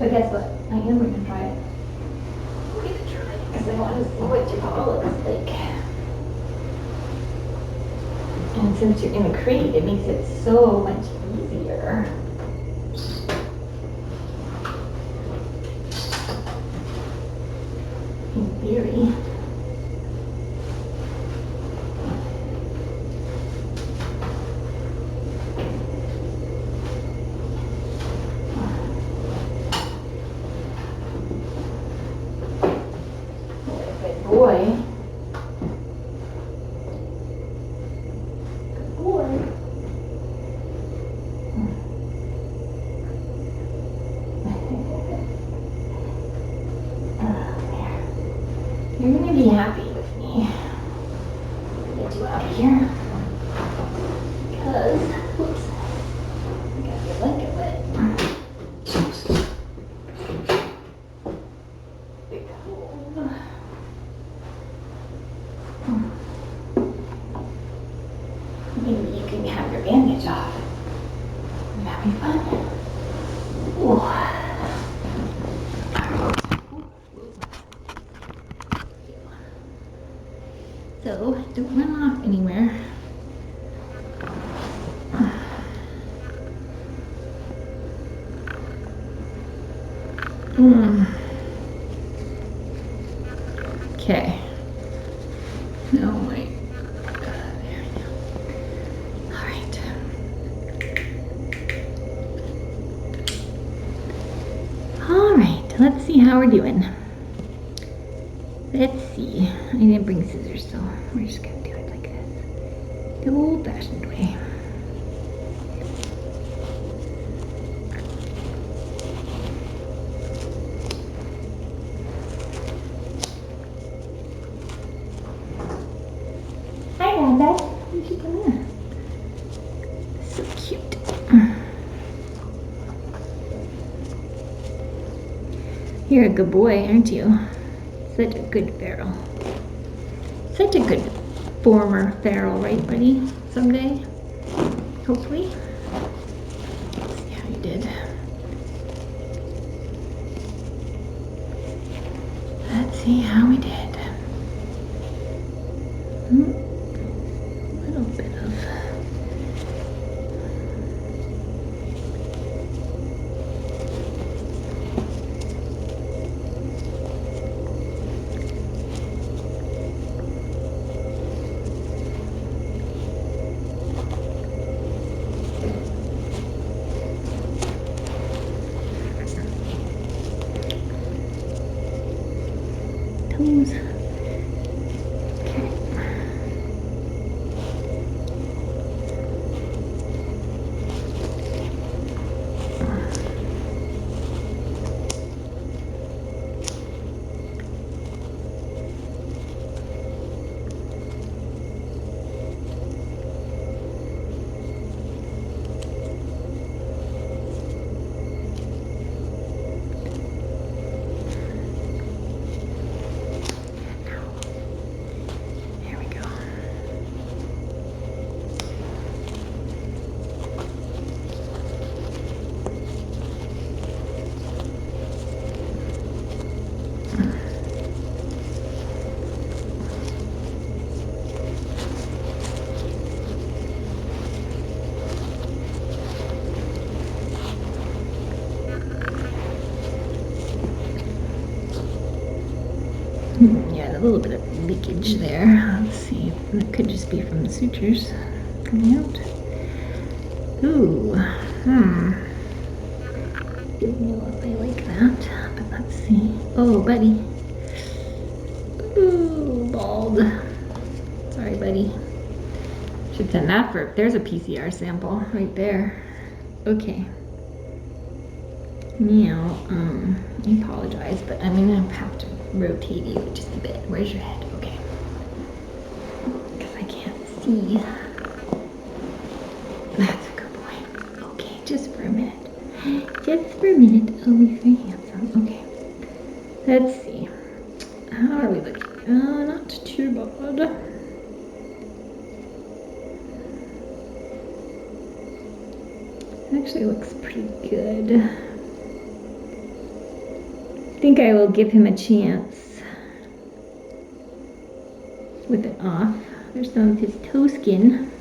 But guess what? I am going to try it. I'm going to try it because I want to see what Japan looks like. And since you're in a crate, it makes it so much easier. In theory. Good boy. Good boy. You're gonna be happy with me. Get you out of here. Because, whoops, I got your blanket wet. Big hole. Maybe you can have your bandage off. Would that be fun? Ooh. So, don't run off anywhere. Okay. Oh my God, there we go. All right. All right, let's see how we're doing. Let's see. I didn't bring scissors, so we're just gonna do it like this. The old-fashioned way. Hi, Dada. You should come in. So cute. You're a good boy, aren't you? Such a good feral. Such a good former feral, right, buddy? Someday, hopefully. Let's see how you did. Let's see how we did. A little bit of. Toes. Okay. There we go. Yeah, a little bit of leakage there. Let's see. It could just be from the sutures coming out. Ooh. Don't know if I like that, but let's see. Oh, buddy. Ooh, bald. Sorry, buddy. Should send that for, there's a PCR sample right there. Okay. Now, I apologize, but I'm gonna have to rotate you just a bit. Where's your head? Okay. Because I can't see. That's a good boy. Okay, just for a minute. Just for a minute. Oh, he's very handsome. Okay. Let's see. How are we looking? Not too bad. Actually looks pretty good. think I will give him a chance with it off. There's some of his toe skin.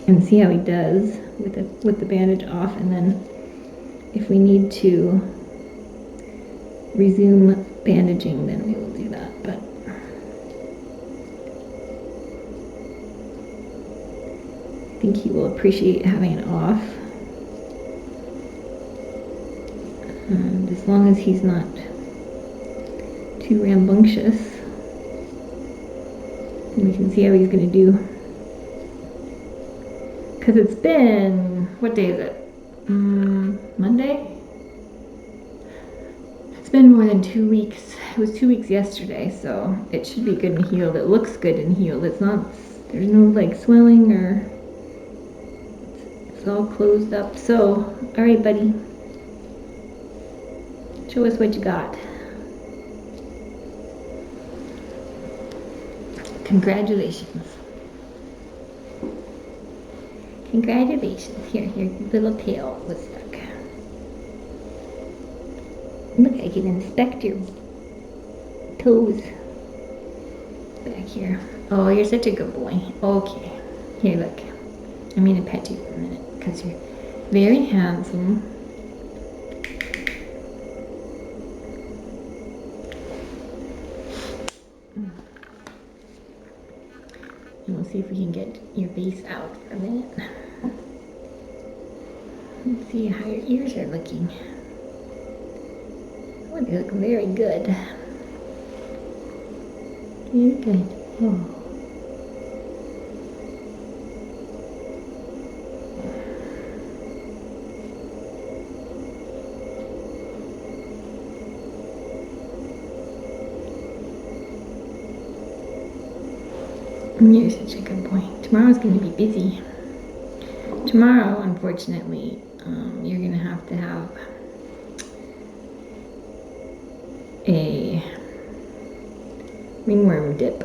And see how he does with the bandage off, and then if we need to resume bandaging, then we will do that. But I think he will appreciate having it off. And as long as he's not too rambunctious, and we can see how he's going to do. Because it's been, what day is it? Monday? It's been more than 2 weeks. It was 2 weeks yesterday, so it should be good and healed. It looks good and healed. It's not, there's no like swelling or, it's all closed up. So, all right, buddy. Show us what you got. Congratulations. Congratulations. Here, your little tail was stuck. Look, I can inspect your toes back here. Oh, you're such a good boy. Okay. Here, look. I'm going to pet you for a minute because you're very handsome. And we'll see if we can get your face out for a minute. Let's see how your ears are looking. Oh, they look very good. Very good. Oh. You're such a good boy. Tomorrow's going to be busy. Tomorrow, unfortunately, you're going to have a ringworm dip.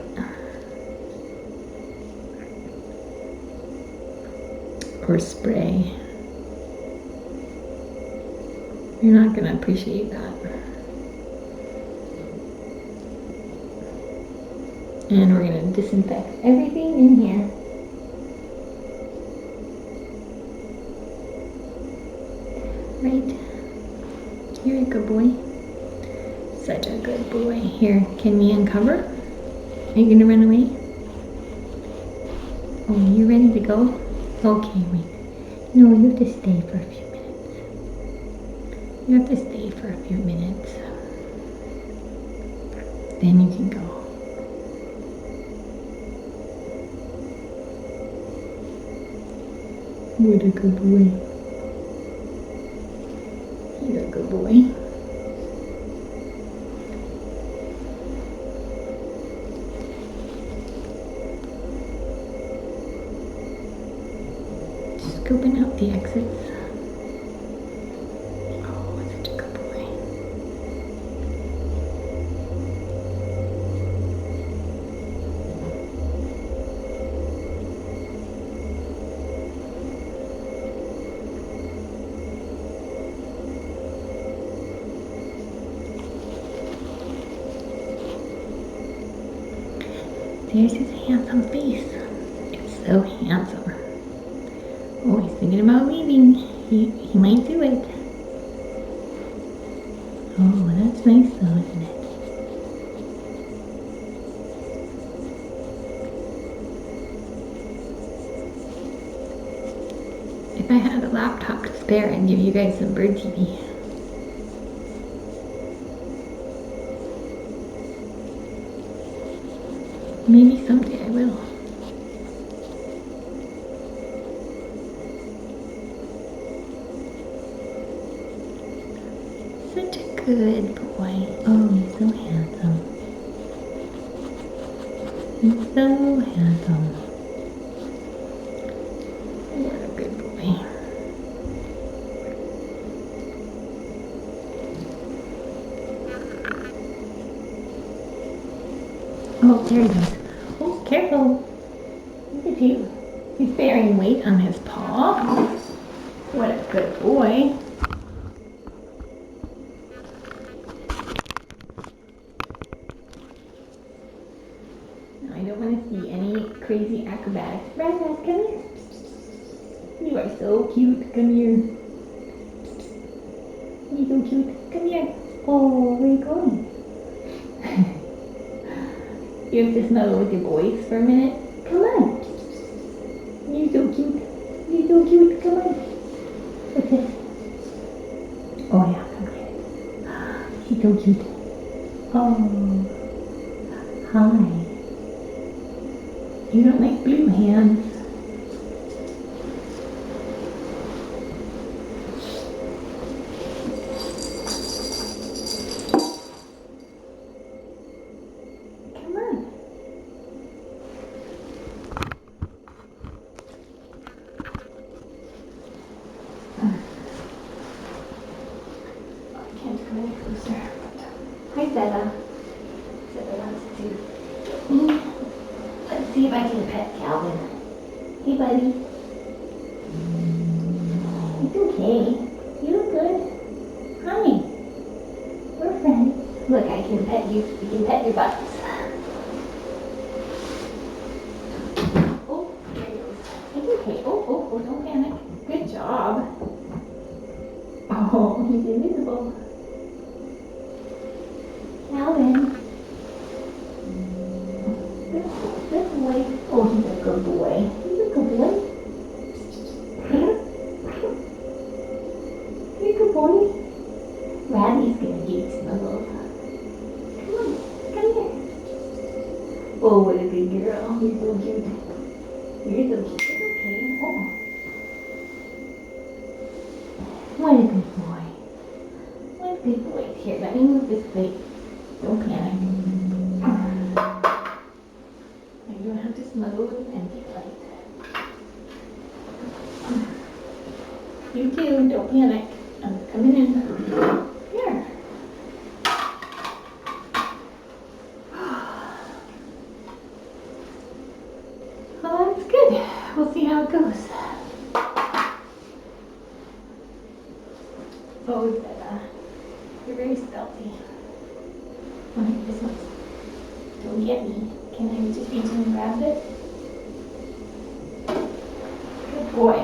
Or spray. You're not going to appreciate that. And we're going to disinfect everything in here. Right? You're a good boy. Such a good boy. Here, can we uncover? Are you going to run away? Oh, you ready to go? Okay, wait. No, you have to stay for a few minutes. You have to stay for a few minutes. Then you can go. What a good boy. You're a good boy. Just scooping out the exits. Oh, such a good boy. There's his handsome face. It's so handsome. Oh, he's thinking about leaving. He might do it. Oh, that's nice though, isn't it? If I had a laptop to spare, I'd give you guys some bird TV. Maybe someday I will. Such a good boy. Oh, he's so handsome. He's so handsome. What a good boy. Oh, there he goes. Oh, careful. Look at you. He's bearing weight on his paw. What a good boy. I don't want to see any crazy acrobatics. Rasmus, come here. You are so cute. Come here. You're so cute. Come here. Oh, where are you going? You have to snuggle with your boys for a minute. Come on. You're so cute. You're so cute. Come on. What's this? Oh yeah, come here. She's so cute. Oh. Hi. You don't like blue hands. Hi, Zeta. Zeta wants to. Let's see if I can pet Calvin. Hey, buddy. It's okay. You look good. Hi. We're friends. Look, I can pet you. We can pet your butts. Oh, there he goes. It's okay. Oh, don't panic. Good job. Oh, he's invisible. Calvin. Good boy. Oh, he's a good boy. He's a good boy. You're a good boy. Rabbie's gonna get snuggled. Come here. Oh, what a good girl. You're so cute. You're so cute. It's okay. Oh. What a good boy. What a good boy. Here, let me move this plate. Don't panic. You don't have to snuggle with an empty plate. You too, don't panic. I'm coming in. Here. Well, that's good. We'll see how it goes. Oh, Zeta. You're very stealthy. Alright, this one's. Don't get me. Can I just reach in and grab it? Good boy.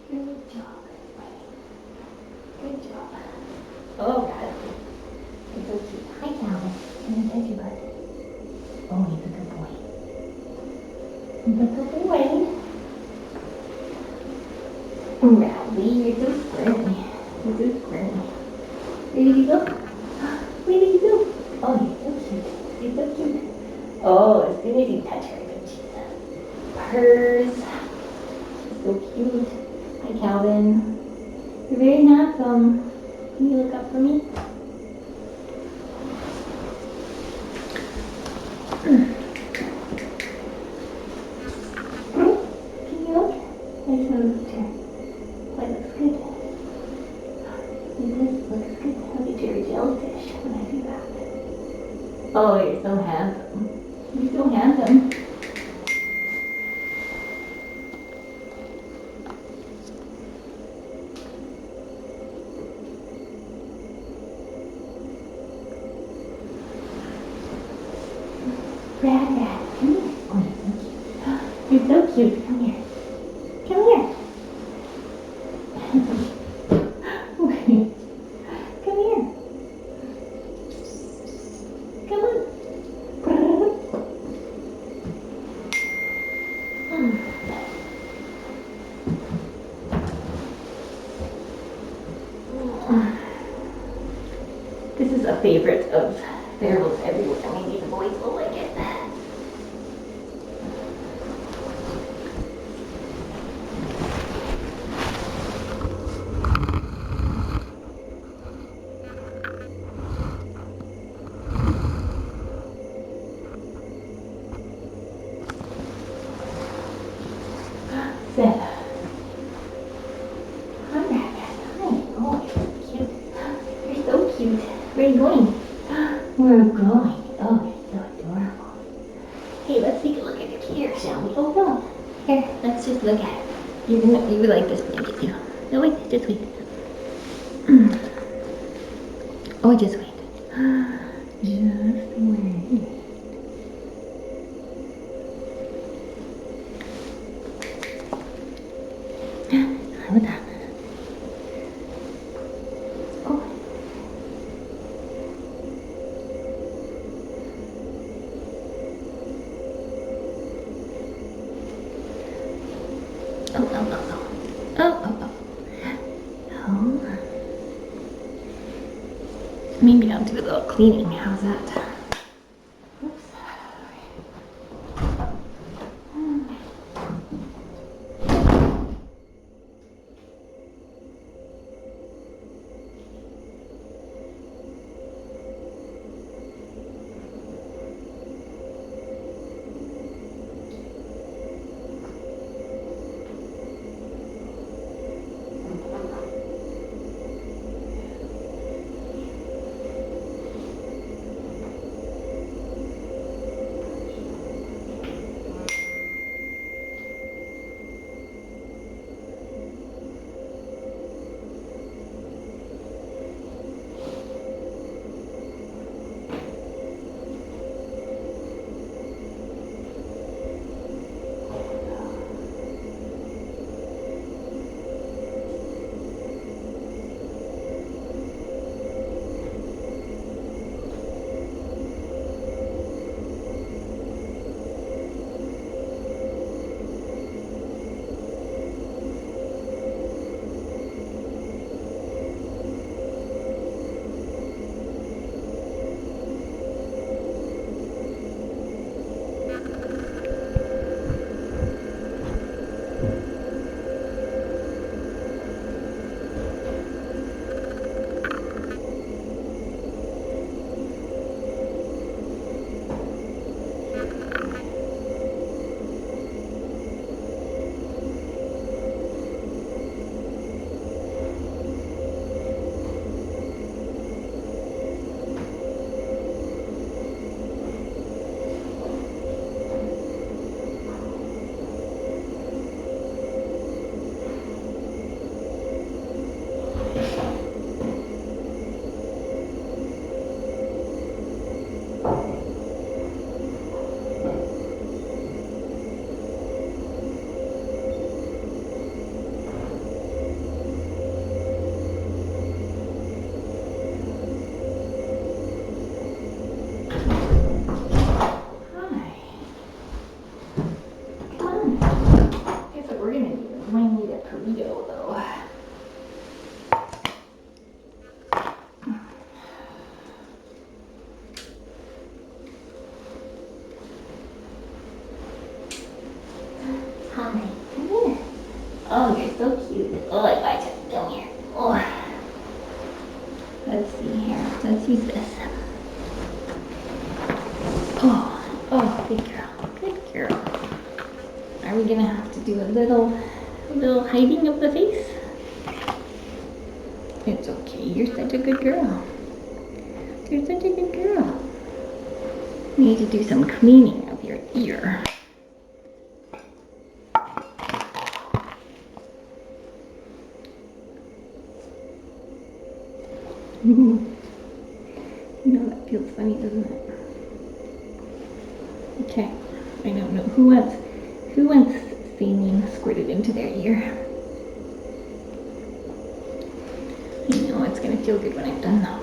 Good job, everybody. Good job. Oh, God. He's so cute. Hi, Calvin. Can I pet your butt? Oh, he's a good boy. He's a good boy. Rowdy, you're so squirmy. You're so squirmy. Where did you go? Where did you go? Oh, you're so cute. You're so cute. Oh, as soon as you touch her, then she purrs. She's so cute. Hi, Calvin. You're very handsome. Can you look up for me? Can you look? I just want to look at her. That looks good. This looks good. I'll get you a jellyfish when I do that. Oh, you're so handsome. You're so handsome. Rad, come here. Oh, you're so cute. You're so cute. Come here. Come here. Come here. Come on. This is a favorite of Feral's everywhere. Maybe the boys will like it. Zeta. Hi, Rabbit. Hi. Oh, you're so cute. You're so cute. Where are you going? We're going. Oh, it's so adorable. Hey, let's take a look at it here, shall we? Oh no. Here, let's just look at it. You would like this blanket too. No, wait, just wait. Oh, just wait. Just wait. Sorry about that. Oh. Oh. Maybe I'll do a little cleaning. How's that? Oops. Hi, come here. Oh, you're so cute. Oh, I got you. Come here. Oh. Let's see here. Let's use this. Oh, good girl. Good girl. Are we gonna have to do a little hiding of the face? It's okay. You're such a good girl. You're such a good girl. We need to do some cleaning of your ear. You know, that feels funny, doesn't it? Okay, I don't know who wants saline squirted into their ear. I know it's gonna feel good when I'm done though.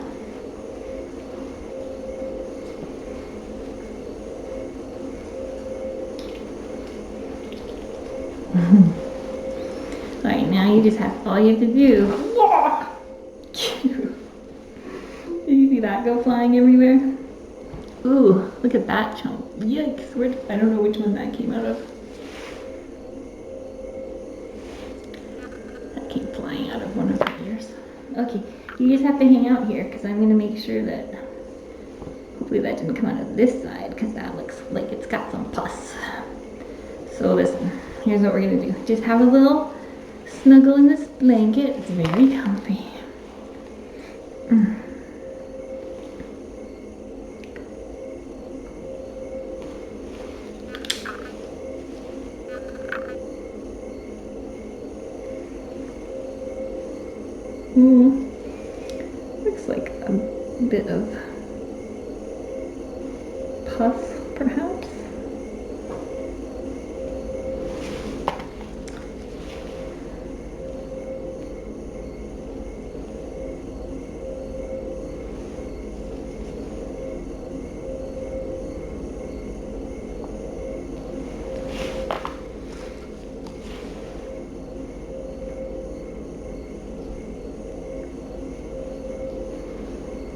Alright, now you just have, all you have to do. Did you see that go flying everywhere? Ooh, look at that chunk. Yikes, I don't know which one that came out of. That came flying out of one of her ears. Okay, you just have to hang out here because I'm going to make sure that, hopefully that didn't come out of this side because that looks like it's got some pus. So listen, here's what we're going to do. Just have a little snuggle in this blanket. It's very comfy. Looks like a bit of pus, perhaps.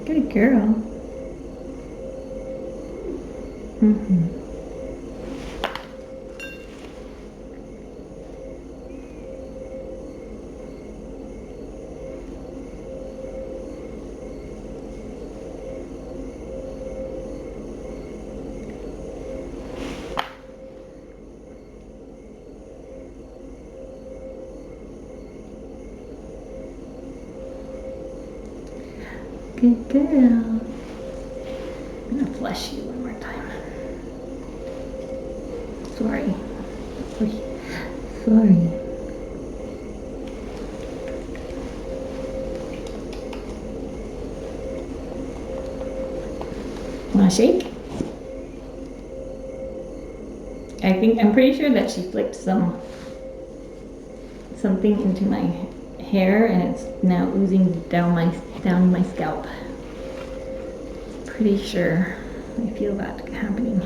Good girl. Good girl. I'm gonna flush you one more time. Sorry. Sorry. Wanna shake? I'm pretty sure that she flicked something into my hair and it's now oozing down my scalp. Pretty sure I feel that happening.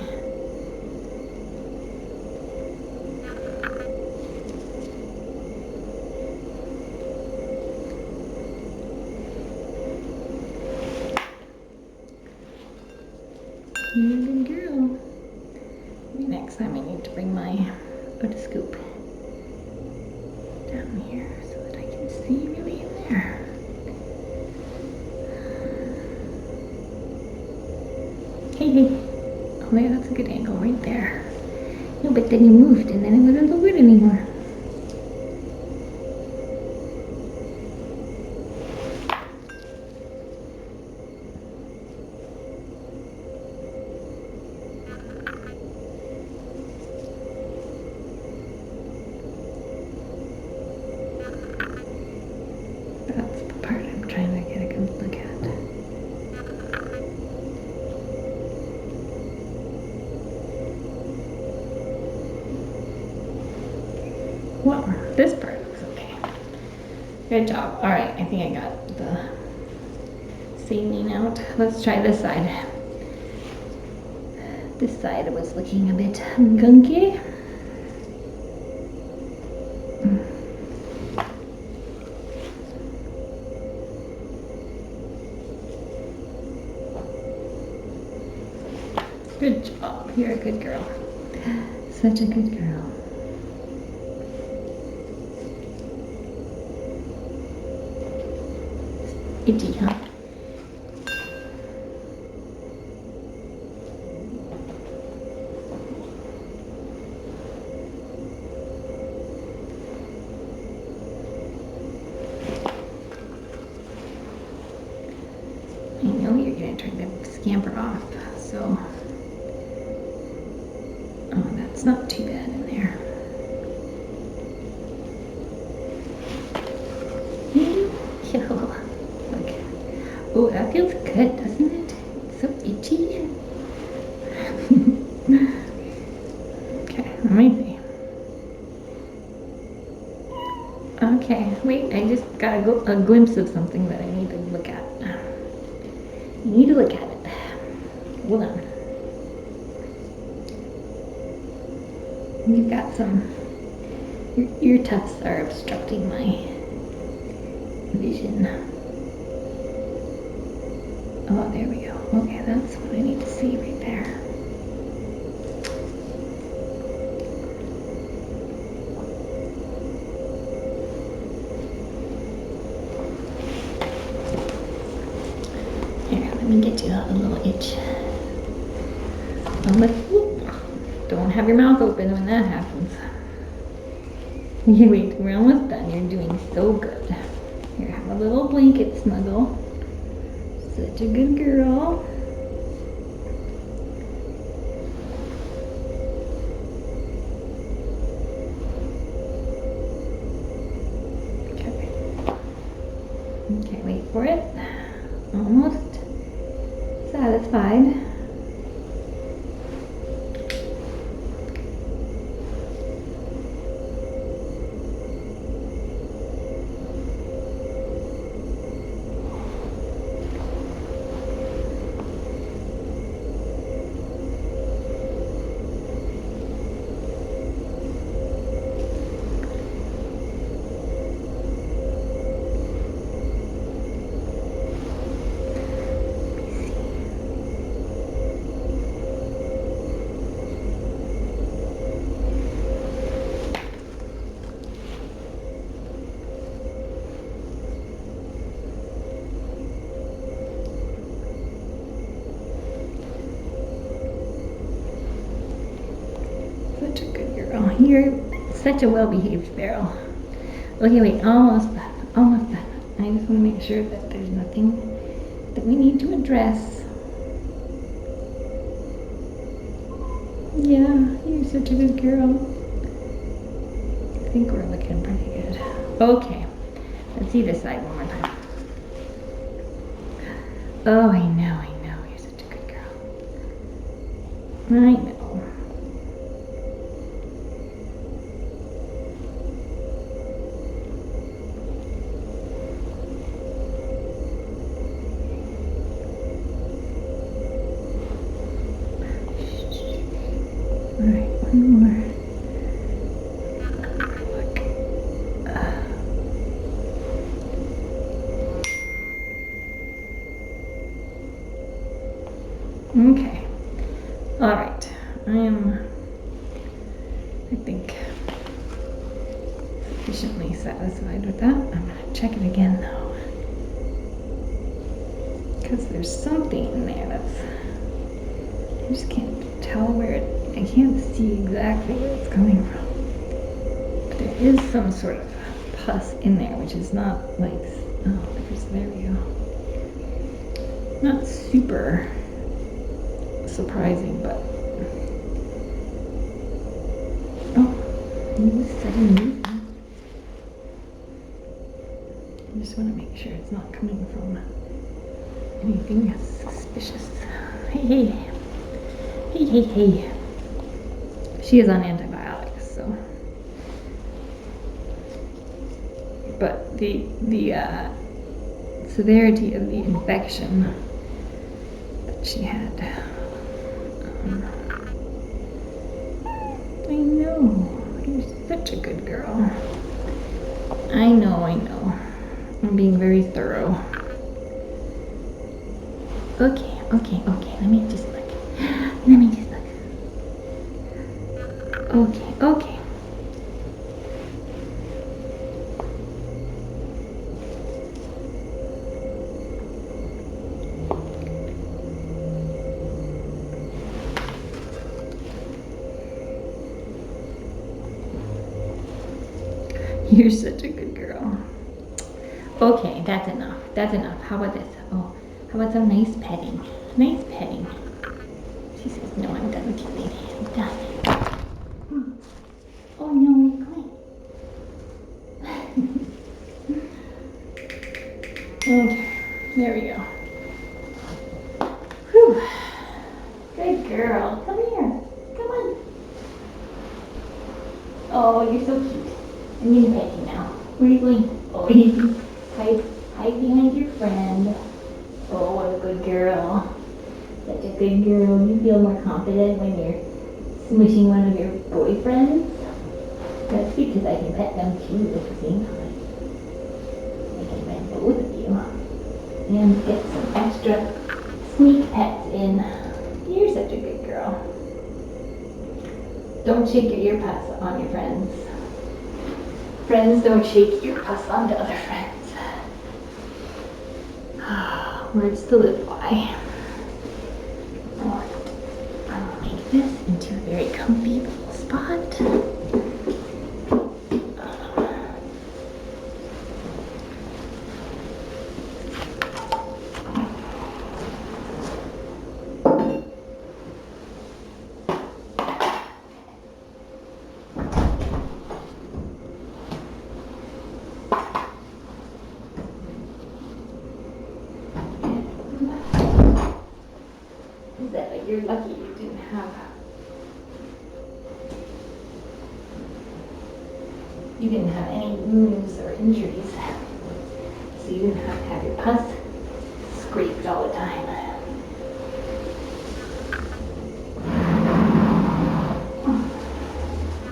You're a good girl. Maybe next time I need to bring my otoscope down here so that I can see really in there. Hey. Oh, yeah, that's a good angle right there. No, but then you moved and then it wouldn't look good anymore. That's the part I'm trying to get a good look at. Well, this part looks okay. Good job. All right, I think I got the saline out. Let's try this side. This side was looking a bit gunky. Good job. You're a good girl. Such a good girl. Itchy, huh? I know you're gonna try to scamper off, so. Oh, that's not too bad in there. Look. Oh, that feels good, doesn't it? It's so itchy. Okay, let me see. Okay, wait, I just got a glimpse of something that I need to look at. You need to look at it. Hold on. You've got your ear tufts are obstructing my vision. Oh, there we go. Okay, that's what I need to see right there. Here, let me get you a little itch. Don't have your mouth open when that happens. Wait, we're almost done. You're doing so good. Here, have a little blanket snuggle. Such a good girl. Okay. Okay, wait for it. Almost satisfied. Such a good girl. You're such a well-behaved sparrow. Okay, wait, almost done. Almost done. I just want to make sure that there's nothing that we need to address. Yeah, you're such a good girl. I think we're looking pretty good. Okay, let's see this side one more time. Oh, I know, you're such a good girl. I know. All right, one more. Okay. All right. I think, sufficiently satisfied with that. I'm going to check it again though. Because there's something in there that's, I just can't tell where it, I can't see exactly where it's coming from. But there is some sort of pus in there, which is not like, oh, there we go. Not super surprising, but oh, you said you. I just want to make sure it's not coming from anything suspicious. Hey. She is on antibiotics, so. But the severity of the infection that she had. I know. You're such a good girl. I know. I'm being very thorough. Okay. Let me just look. Okay. You're such a good girl. Okay, that's enough. How about this? Oh, how about some nice petting? She says, no, I'm done with you, lady. I'm done. Oh, no, you're okay, there we go. Whew. Good girl. Come here. Come on. Oh, you're so cute. I'm gonna pet you now. Where are you going? Oh, you hide behind your friend. Oh, what a good girl. Such a good girl. You feel more confident when you're smooshing one of your boyfriends? That's because I can pet them too at the same time. I can pet both of you. And get some extra sneak pets in. You're such a good girl. Don't shake your ear pus on your friends. Friends don't shake your pus onto other friends. Words to live by. Alright, I'll make this into a very comfy little spot. you're lucky you didn't have any wounds or injuries. So you didn't have to have your pus scraped all the time.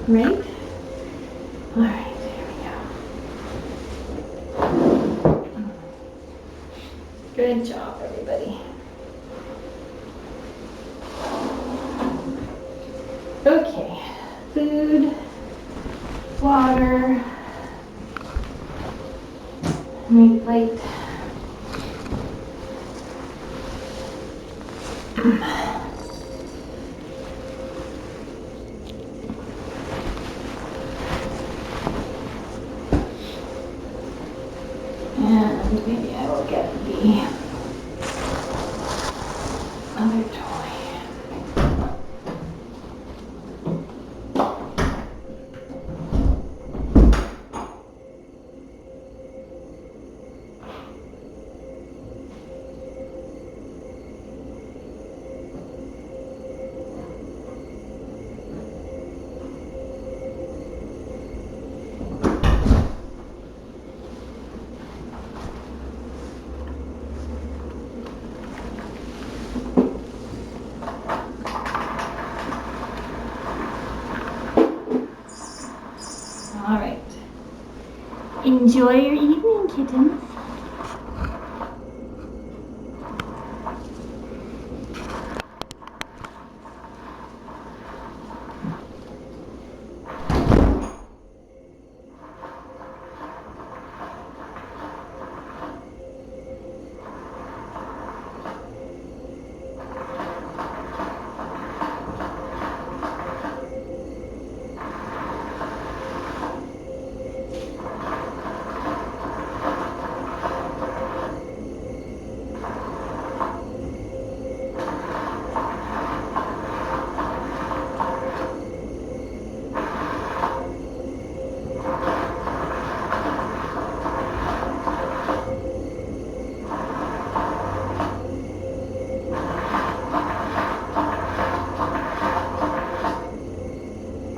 Right? Alright, there we go. Good job, everybody. Okay, food, water, make plate. And maybe I will get the other toy. All right. Enjoy your evening, kittens.